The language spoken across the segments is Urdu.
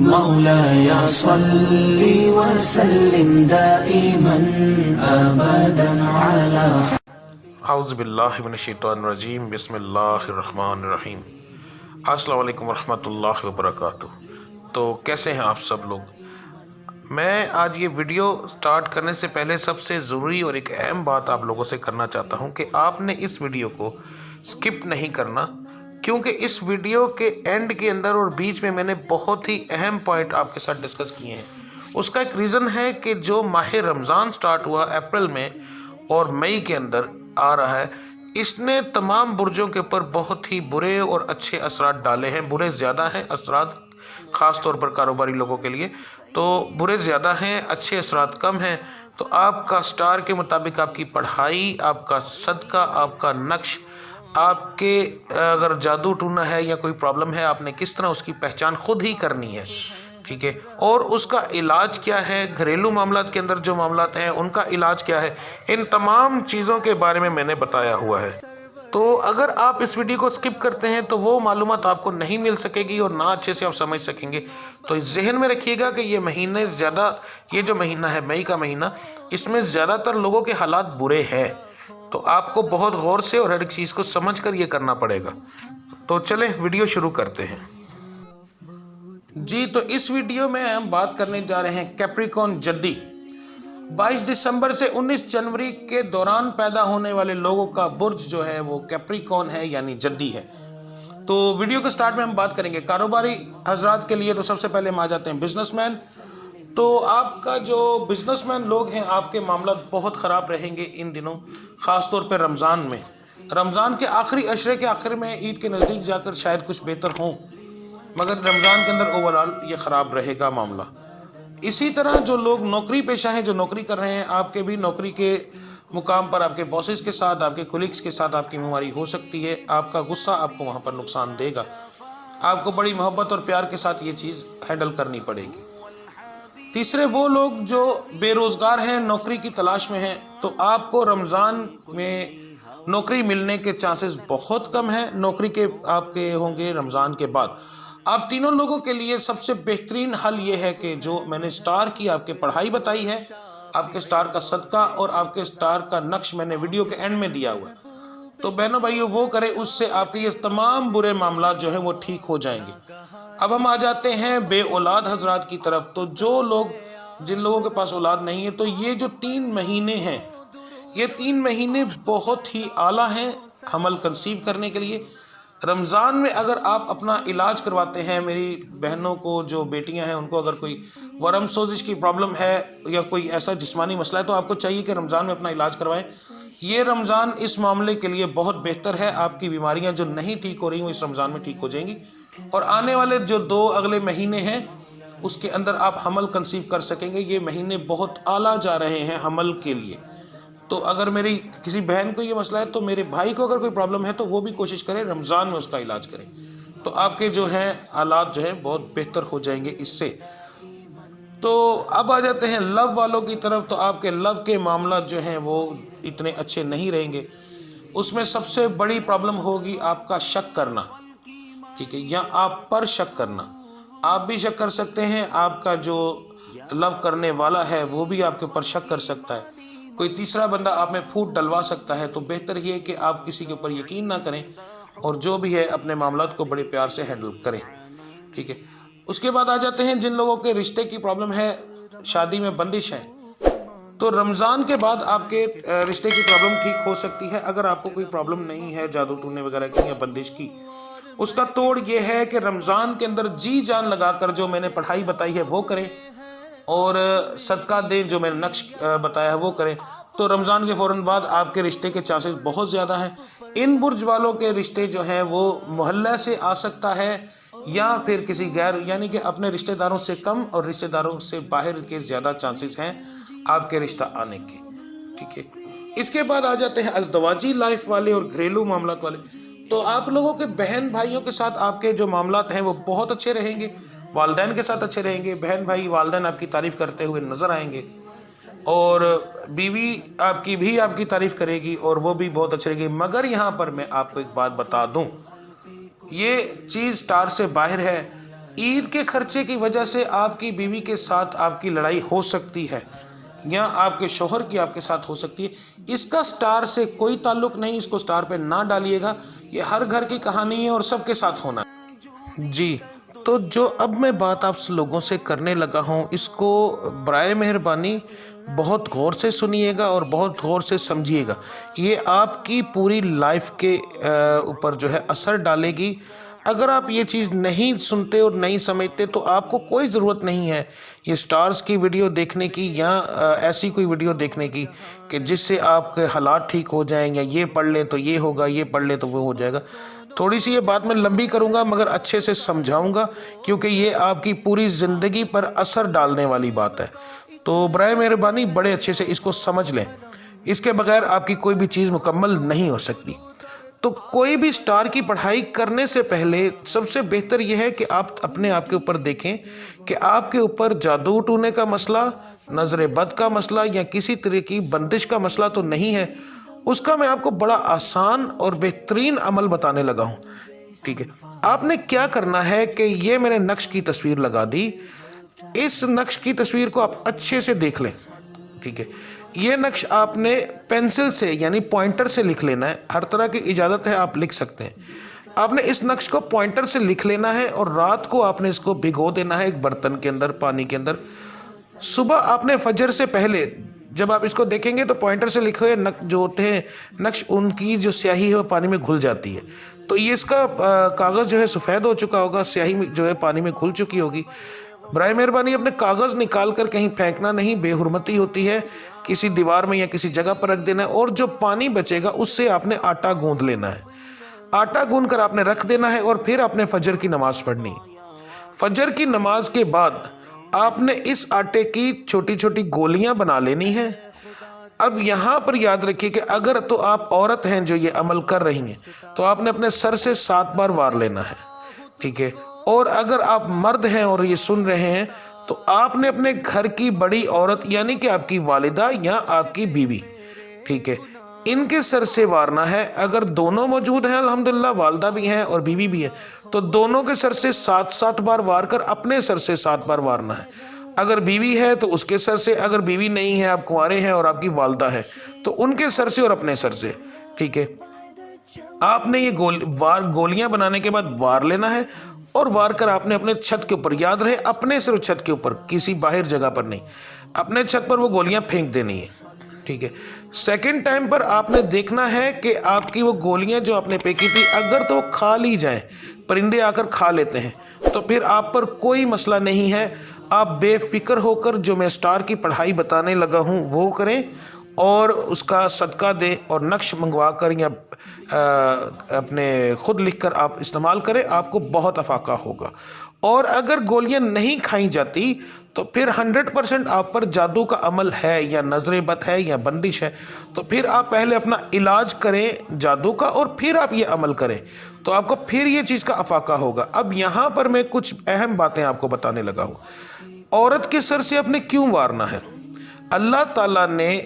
مولاي صل وسلم دائما ابدا على اعوذ باللہ من الشیطان الرجیم، بسم اللہ الرحمن الرحیم۔ السلام علیکم ورحمۃ اللہ وبرکاتہ۔ تو کیسے ہیں آپ سب لوگ؟ میں آج یہ ویڈیو سٹارٹ کرنے سے پہلے سب سے ضروری اور ایک اہم بات آپ لوگوں سے کرنا چاہتا ہوں کہ آپ نے اس ویڈیو کو سکپ نہیں کرنا، کیونکہ اس ویڈیو کے اینڈ کے اندر اور بیچ میں نے بہت ہی اہم پوائنٹ آپ کے ساتھ ڈسکس کیے ہیں۔ اس کا ایک ریزن ہے کہ جو ماہ رمضان سٹارٹ ہوا اپریل میں اور مئی کے اندر آ رہا ہے، اس نے تمام برجوں کے اوپر بہت ہی برے اور اچھے اثرات ڈالے ہیں۔ برے زیادہ ہیں اثرات، خاص طور پر کاروباری لوگوں کے لیے تو برے زیادہ ہیں، اچھے اثرات کم ہیں۔ تو آپ کا سٹار کے مطابق آپ کی پڑھائی، آپ کا صدقہ، آپ کا نقش، آپ کے اگر جادو ٹونا ہے یا کوئی پرابلم ہے، آپ نے کس طرح اس کی پہچان خود ہی کرنی ہے، ٹھیک ہے؟ اور اس کا علاج کیا ہے، گھریلو معاملات کے اندر جو معاملات ہیں ان کا علاج کیا ہے، ان تمام چیزوں کے بارے میں نے بتایا ہوا ہے۔ تو اگر آپ اس ویڈیو کو سکپ کرتے ہیں تو وہ معلومات آپ کو نہیں مل سکے گی اور نہ اچھے سے آپ سمجھ سکیں گے۔ تو ذہن میں رکھیے گا کہ یہ جو مہینہ ہے مئی کا مہینہ، اس میں زیادہ تر لوگوں کے حالات برے ہیں، تو آپ کو بہت غور سے اور ہر ایک چیز کو سمجھ کر یہ کرنا پڑے گا۔ تو چلیں ویڈیو شروع کرتے ہیں۔ جی، تو اس ویڈیو میں ہم بات کرنے جا رہے ہیں کیپریکون جدی 22 دسمبر سے 19 جنوری کے دوران پیدا ہونے والے لوگوں کا برج جو ہے وہ کیپریکون ہے، یعنی جدی ہے۔ تو ویڈیو کے سٹارٹ میں ہم بات کریں گے کاروباری حضرات کے لیے۔ تو سب سے پہلے ہم آ جاتے ہیں بزنس مین۔ تو آپ کا جو بزنس مین لوگ ہیں، آپ کے معاملات بہت خراب رہیں گے ان دنوں، خاص طور پہ رمضان میں۔ رمضان کے آخری عشرے کے آخر میں، عید کے نزدیک جا کر شاید کچھ بہتر ہوں، مگر رمضان کے اندر اوورال یہ خراب رہے گا معاملہ۔ اسی طرح جو لوگ نوکری پیشہ ہیں، جو نوکری کر رہے ہیں، آپ کے بھی نوکری کے مقام پر آپ کے باسز کے ساتھ، آپ کے کولیگز کے ساتھ آپ کی بیماری ہو سکتی ہے۔ آپ کا غصہ آپ کو وہاں پر نقصان دے گا۔ آپ کو بڑی محبت اور پیار کے ساتھ یہ چیز ہینڈل کرنی پڑے گی۔ تیسرے وہ لوگ جو بے روزگار ہیں، نوکری کی تلاش میں ہیں، تو آپ کو رمضان میں نوکری ملنے کے چانسز بہت کم ہیں۔ نوکری کے آپ کے ہوں گے رمضان کے بعد۔ آپ تینوں لوگوں کے لیے سب سے بہترین حل یہ ہے کہ جو میں نے سٹار کی آپ کے پڑھائی بتائی ہے، آپ کے سٹار کا صدقہ اور آپ کے سٹار کا نقش میں نے ویڈیو کے اینڈ میں دیا ہوا ہے، تو بہنوں بھائیوں وہ کرے، اس سے آپ کے یہ تمام برے معاملات جو ہیں وہ ٹھیک ہو جائیں گے۔ اب ہم آ جاتے ہیں بے اولاد حضرات کی طرف۔ تو جن لوگوں کے پاس اولاد نہیں ہے، تو یہ جو 3 مہینے ہیں، یہ 3 مہینے بہت ہی اعلیٰ ہیں حمل کنسیو کرنے کے لیے۔ رمضان میں اگر آپ اپنا علاج کرواتے ہیں، میری بہنوں کو جو بیٹیاں ہیں ان کو اگر کوئی ورم سوزش کی پرابلم ہے یا کوئی ایسا جسمانی مسئلہ ہے، تو آپ کو چاہیے کہ رمضان میں اپنا علاج کروائیں۔ یہ رمضان اس معاملے کے لیے بہت بہتر ہے۔ آپ کی بیماریاں جو نہیں ٹھیک ہو رہی وہ اس رمضان میں ٹھیک ہو جائیں گی، اور آنے والے جو 2 اگلے مہینے ہیں اس کے اندر آپ حمل کنسیو کر سکیں گے۔ یہ مہینے بہت اعلیٰ جا رہے ہیں حمل کے لیے۔ تو اگر میری کسی بہن کو یہ مسئلہ ہے، تو میرے بھائی کو اگر کوئی پرابلم ہے، تو وہ بھی کوشش کریں رمضان میں اس کا علاج کریں، تو آپ کے جو ہیں حالات جو ہیں بہت بہتر ہو جائیں گے اس سے۔ تو اب آ جاتے ہیں لو والوں کی طرف۔ تو آپ کے لو کے معاملات جو ہیں وہ اتنے اچھے نہیں رہیں گے۔ اس میں سب سے بڑی پرابلم ہوگی آپ کا شک کرنا، ٹھیک ہے، یا آپ پر شک کرنا۔ آپ بھی شک کر سکتے ہیں، آپ کا جو لو کرنے والا ہے وہ بھی آپ کے اوپر شک کر سکتا ہے، کوئی تیسرا بندہ آپ میں پھوٹ ڈلوا سکتا ہے۔ تو بہتر یہ ہے کہ آپ کسی کے اوپر یقین نہ کریں، اور جو بھی ہے اپنے معاملات کو بڑے پیار سے ہینڈل کریں، ٹھیک ہے۔ اس کے بعد آ جاتے ہیں جن لوگوں کے رشتے کی پرابلم ہے، شادی میں بندش ہے، تو رمضان کے بعد آپ کے رشتے کی پرابلم ٹھیک ہو سکتی ہے۔ اگر آپ کو کوئی پرابلم نہیں ہے جادو ٹونے وغیرہ کی یا بندش کی، اس کا توڑ یہ ہے کہ رمضان کے اندر جی جان لگا کر جو میں نے پڑھائی بتائی ہے وہ کریں، اور صدقہ دیں جو میں نے نقش بتایا ہے وہ کریں۔ تو رمضان کے فوراً بعد آپ کے رشتے کے چانسز بہت زیادہ ہیں۔ ان برج والوں کے رشتے جو ہیں وہ محلہ سے آ سکتا ہے، یا پھر کسی غیر، یعنی کہ اپنے رشتہ داروں سے کم اور رشتہ داروں سے باہر کے زیادہ چانسز ہیں آپ کے رشتہ آنے کے، ٹھیک ہے۔ اس کے بعد آ جاتے ہیں ازدواجی لائف والے اور گھریلو معاملات والے۔ تو آپ لوگوں کے بہن بھائیوں کے ساتھ آپ کے جو معاملات ہیں وہ بہت اچھے رہیں گے، والدین کے ساتھ اچھے رہیں گے، بہن بھائی والدین آپ کی تعریف کرتے ہوئے نظر آئیں گے، اور بیوی آپ کی بھی آپ کی تعریف کرے گی اور وہ بھی بہت اچھے رہے گی۔ مگر یہاں پر میں آپ کو ایک بات بتا دوں، یہ چیز سٹار سے باہر ہے۔ عید کے خرچے کی وجہ سے آپ کی بیوی کے ساتھ آپ کی لڑائی ہو سکتی ہے، یا آپ کے شوہر کی آپ کے ساتھ ہو سکتی ہے۔ اس کا سٹار سے کوئی تعلق نہیں، اس کو سٹار پہ نہ ڈالیے گا، یہ ہر گھر کی کہانی ہے اور سب کے ساتھ ہونا ہے۔ جی، تو جو اب میں بات آپ لوگوں سے کرنے لگا ہوں، اس کو برائے مہربانی بہت غور سے سنیے گا اور بہت غور سے سمجھیے گا۔ یہ آپ کی پوری لائف کے اوپر جو ہے اثر ڈالے گی۔ اگر آپ یہ چیز نہیں سنتے اور نہیں سمجھتے تو آپ کو کوئی ضرورت نہیں ہے یہ سٹارز کی ویڈیو دیکھنے کی یا ایسی کوئی ویڈیو دیکھنے کی کہ جس سے آپ کے حالات ٹھیک ہو جائیں، یا یہ پڑھ لیں تو یہ ہوگا، یہ پڑھ لیں تو وہ ہو جائے گا۔ تھوڑی سی یہ بات میں لمبی کروں گا مگر اچھے سے سمجھاؤں گا، کیونکہ یہ آپ کی پوری زندگی پر اثر ڈالنے والی بات ہے۔ تو برائے مہربانی بڑے اچھے سے اس کو سمجھ لیں، اس کے بغیر آپ کی کوئی بھی چیز مکمل نہیں ہو سکتی۔ تو کوئی بھی سٹار کی پڑھائی کرنے سے پہلے سب سے بہتر یہ ہے کہ آپ اپنے آپ کے اوپر دیکھیں کہ آپ کے اوپر جادو ٹونے کا مسئلہ، نظر بد کا مسئلہ یا کسی طرح کی بندش کا مسئلہ تو نہیں ہے۔ اس کا میں آپ کو بڑا آسان اور بہترین عمل بتانے لگا ہوں، ٹھیک ہے۔ آپ نے کیا کرنا ہے کہ یہ میں نے نقش کی تصویر لگا دی، اس نقش کی تصویر کو آپ اچھے سے دیکھ لیں، ٹھیک ہے۔ یہ نقش آپ نے پینسل سے یعنی پوائنٹر سے لکھ لینا ہے، ہر طرح کی اجازت ہے، آپ لکھ سکتے ہیں۔ آپ نے اس نقش کو پوائنٹر سے لکھ لینا ہے اور رات کو آپ نے اس کو بھگو دینا ہے ایک برتن کے اندر، پانی کے اندر۔ صبح آپ نے فجر سے پہلے جب آپ اس کو دیکھیں گے تو پوائنٹر سے لکھے ہوئے جو ہوتے ہیں نقش، ان کی جو سیاہی ہے وہ پانی میں گھل جاتی ہے، تو یہ اس کا کاغذ جو ہے سفید ہو چکا ہوگا، سیاہی جو ہے پانی میں گھل چکی ہوگی۔ برائے مہربانی اپنے کاغذ نکال کر کہیں پھینکنا نہیں، بے حرمتی ہوتی ہے، کسی دیوار میں یا کسی جگہ پر رکھ دینا ہے، اور جو پانی بچے گا اس سے آپ نے آٹا گوندھ لینا ہے۔ آٹا گوندھ کر آپ نے رکھ دینا ہے اور پھر آپ نے فجر کی نماز پڑھنی۔ فجر کی نماز کے بعد آپ نے اس آٹے کی چھوٹی چھوٹی گولیاں بنا لینی ہیں۔ اب یہاں پر یاد رکھیے کہ اگر تو آپ عورت ہیں جو یہ عمل کر رہی ہیں تو آپ نے اپنے سر سے 7 بار وار لینا ہے، ٹھیک ہے۔ اور اگر آپ مرد ہیں اور یہ سن رہے ہیں تو آپ نے اپنے گھر کی بڑی عورت یعنی کہ آپ کی والدہ یا آپ کی بیوی، ٹھیک ہے، ان کے سر سے وارنا ہے۔ اگر دونوں موجود ہیں، الحمدللہ والدہ بھی ہیں اور بیوی بھی ہے، تو دونوں کے سر سے 7 بار وار کر اپنے سر سے 7 بار وارنا ہے۔ اگر بیوی ہے تو اس کے سر سے، اگر بیوی نہیں ہے، آپ کنوارے ہیں اور آپ کی والدہ ہے تو ان کے سر سے اور اپنے سر سے، ٹھیک ہے۔ آپ نے یہ گولیاں بنانے کے بعد وار لینا ہے اور وار کر آپ نے اپنے چھت کے اوپر، یاد رہے اپنے صرف چھت کے اوپر، کسی باہر جگہ پر نہیں، اپنے چھت پر وہ گولیاں پھینک دینی ہے، ٹھیک ہے۔ سیکنڈ ٹائم پر آپ نے دیکھنا ہے کہ آپ کی وہ گولیاں جو آپ نے پھینکی تھی اگر تو وہ کھا لی جائیں، پرندے آ کر کھا لیتے ہیں، تو پھر آپ پر کوئی مسئلہ نہیں ہے۔ آپ بے فکر ہو کر جو میں سٹار کی پڑھائی بتانے لگا ہوں وہ کریں اور اس کا صدقہ دیں اور نقش منگوا کر یا اپنے خود لکھ کر آپ استعمال کریں، آپ کو بہت افاقہ ہوگا۔ اور اگر گولیاں نہیں کھائیں جاتی تو پھر 100% آپ پر جادو کا عمل ہے یا نظر بد ہے یا بندش ہے، تو پھر آپ پہلے اپنا علاج کریں جادو کا اور پھر آپ یہ عمل کریں، تو آپ کو پھر یہ چیز کا افاقہ ہوگا۔ اب یہاں پر میں کچھ اہم باتیں آپ کو بتانے لگا ہوں۔ عورت کے سر سے آپ نے کیوں وارنا ہے؟ اللہ تعالیٰ نے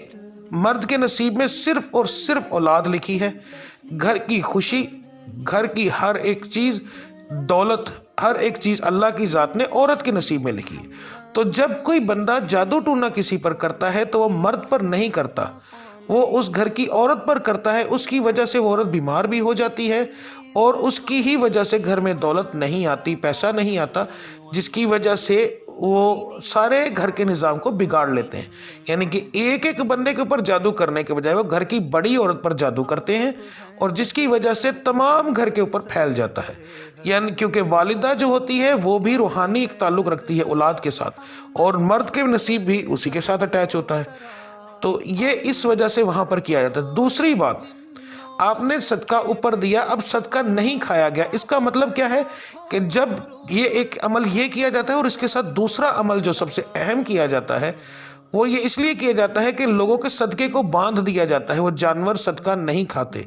مرد کے نصیب میں صرف اور صرف اولاد لکھی ہے، گھر کی خوشی، گھر کی ہر ایک چیز، دولت، ہر ایک چیز اللہ کی ذات نے عورت کے نصیب میں لکھی ہے۔ تو جب کوئی بندہ جادو ٹونا کسی پر کرتا ہے تو وہ مرد پر نہیں کرتا، وہ اس گھر کی عورت پر کرتا ہے۔ اس کی وجہ سے وہ عورت بیمار بھی ہو جاتی ہے اور اس کی ہی وجہ سے گھر میں دولت نہیں آتی، پیسہ نہیں آتا، جس کی وجہ سے وہ سارے گھر کے نظام کو بگاڑ لیتے ہیں۔ یعنی کہ ایک ایک بندے کے اوپر جادو کرنے کے بجائے وہ گھر کی بڑی عورت پر جادو کرتے ہیں اور جس کی وجہ سے تمام گھر کے اوپر پھیل جاتا ہے۔ یعنی کیونکہ والدہ جو ہوتی ہے وہ بھی روحانی ایک تعلق رکھتی ہے اولاد کے ساتھ، اور مرد کے نصیب بھی اسی کے ساتھ اٹیچ ہوتا ہے، تو یہ اس وجہ سے وہاں پر کیا جاتا ہے۔ دوسری بات، آپ نے صدقہ اوپر دیا، اب صدقہ نہیں کھایا گیا، اس کا مطلب کیا ہے کہ جب یہ ایک عمل یہ کیا جاتا ہے اور اس کے ساتھ دوسرا عمل جو سب سے اہم کیا جاتا ہے وہ یہ اس لیے کیا جاتا ہے کہ لوگوں کے صدقے کو باندھ دیا جاتا ہے۔ وہ جانور صدقہ نہیں کھاتے،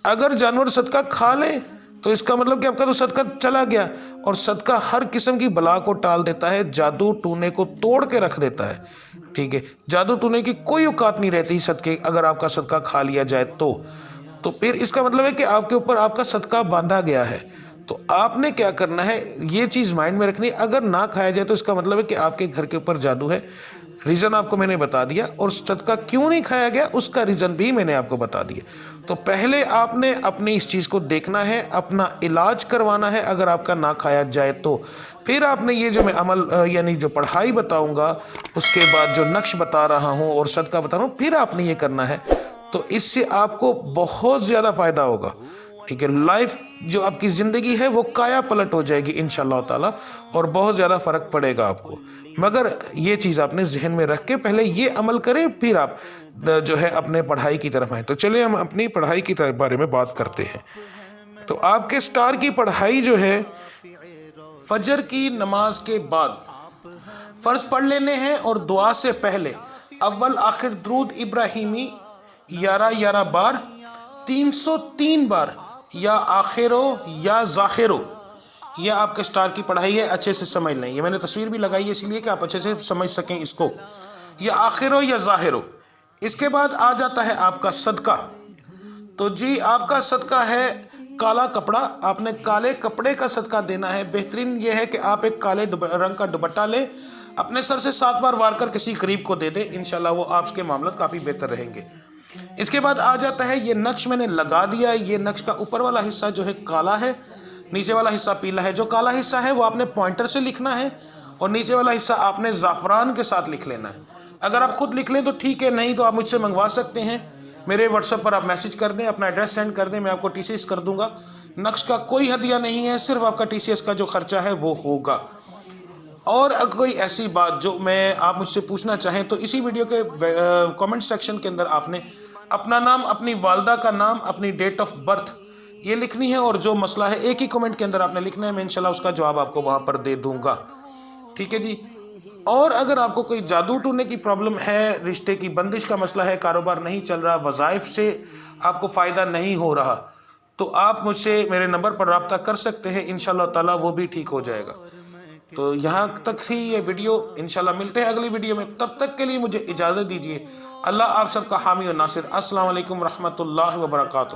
اگر جانور صدقہ کھا لیں تو اس کا مطلب کہ آپ کا تو صدقہ چلا گیا، اور صدقہ ہر قسم کی بلا کو ٹال دیتا ہے، جادو ٹونے کو توڑ کے رکھ دیتا ہے، ٹھیک ہے۔ جادو ٹونے کی کوئی اوقات نہیں رہتی صدقے، اگر آپ کا صدقہ کھا لیا جائے تو پھر اس کا مطلب ہے کہ آپ کے اوپر آپ کا صدقہ باندھا گیا ہے۔ تو آپ نے کیا کرنا ہے، یہ چیز مائنڈ میں رکھنی ہے، اگر نہ کھایا جائے تو اس کا مطلب ہے کہ آپ کے گھر کے اوپر جادو ہے۔ ریزن آپ کو میں نے بتا دیا، اور صدقہ کیوں نہیں کھایا گیا اس کا ریزن بھی میں نے آپ کو بتا دیا۔ تو پہلے آپ نے اپنی اس چیز کو دیکھنا ہے، اپنا علاج کروانا ہے اگر آپ کا نہ کھایا جائے تو۔ پھر آپ نے یہ جو میں عمل یعنی جو پڑھائی بتاؤں گا، اس کے بعد جو نقش بتا رہا ہوں اور صدقہ بتا رہا ہوں، پھر آپ نے یہ کرنا ہے، تو اس سے آپ کو بہت زیادہ فائدہ ہوگا، ٹھیک ہے۔ لائف جو آپ کی زندگی ہے وہ کایا پلٹ ہو جائے گی انشاءاللہ تعالی، اور بہت زیادہ فرق پڑے گا آپ کو۔ مگر یہ چیز آپ نے ذہن میں رکھ کے پہلے یہ عمل کریں، پھر آپ جو ہے اپنے پڑھائی کی طرف آئیں۔ تو چلیں ہم اپنی پڑھائی کی بارے میں بات کرتے ہیں۔ تو آپ کے سٹار کی پڑھائی جو ہے فجر کی نماز کے بعد فرض پڑھ لینے ہیں، اور دعا سے پہلے اول آخر درود ابراہیمی 11 بار، 303 بار، یا آخرو یا ظاہرو، یہ آپ کے سٹار کی پڑھائی ہے، اچھے سے سمجھ لیں۔ یہ میں نے تصویر بھی لگائی ہے اس لیے کہ آپ اچھے سے سمجھ سکیں اس کو، یا آخرو یا ظاہرو۔ اس کے بعد آ جاتا ہے آپ کا صدقہ۔ تو جی آپ کا صدقہ ہے کالا کپڑا، آپ نے کالے کپڑے کا صدقہ دینا ہے۔ بہترین یہ ہے کہ آپ ایک کالے رنگ کا دوپٹہ لیں، اپنے سر سے 7 بار وار کر کسی قریب کو دے دیں، انشاءاللہ وہ آپ کے معاملات کافی بہتر رہیں گے۔ اس کے بعد آ جاتا ہے یہ نقش میں نے لگا دیا، یہ نقش کا اوپر والا حصہ جو ہے کالا ہے، نیچے والا حصہ پیلا ہے۔ جو کالا حصہ ہے وہ آپ نے پوائنٹر سے لکھنا ہے، اور نیچے والا حصہ آپ نے زعفران کے ساتھ لکھ لینا ہے۔ اگر آپ خود لکھ لیں تو ٹھیک ہے، نہیں تو آپ مجھ سے منگوا سکتے ہیں، میرے واٹس ایپ پر آپ میسج کر دیں، اپنا ایڈریس سینڈ کر دیں، میں آپ کو TCS کر دوں گا۔ نقش کا کوئی ہدیہ نہیں ہے، صرف آپ کا TCS کا جو خرچہ ہے وہ ہوگا۔ اور اگر کوئی ایسی بات جو آپ مجھ سے پوچھنا چاہیں تو اسی ویڈیو کے کامنٹ سیکشن کے اندر آپ نے اپنا نام، اپنی والدہ کا نام، اپنی ڈیٹ آف برتھ یہ لکھنی ہے، اور جو مسئلہ ہے ایک ہی کمنٹ کے اندر آپ نے لکھنا ہے، میں انشاءاللہ اس کا جواب آپ کو وہاں پر دے دوں گا، ٹھیک ہے جی۔ اور اگر آپ کو کوئی جادو ٹونے کی پرابلم ہے، رشتے کی بندش کا مسئلہ ہے، کاروبار نہیں چل رہا، وظائف سے آپ کو فائدہ نہیں ہو رہا، تو آپ مجھ سے میرے نمبر پر رابطہ کر سکتے ہیں، انشاءاللہ تعالی وہ بھی ٹھیک ہو جائے گا۔ تو یہاں تک ہی یہ ویڈیو، انشاءاللہ ملتے ہیں اگلی ویڈیو میں، تب تک کے لیے مجھے اجازت دیجیے۔ اللہ آپ سب کا حامی و ناصر۔ السلام علیکم ورحمۃ اللہ وبرکاتہ۔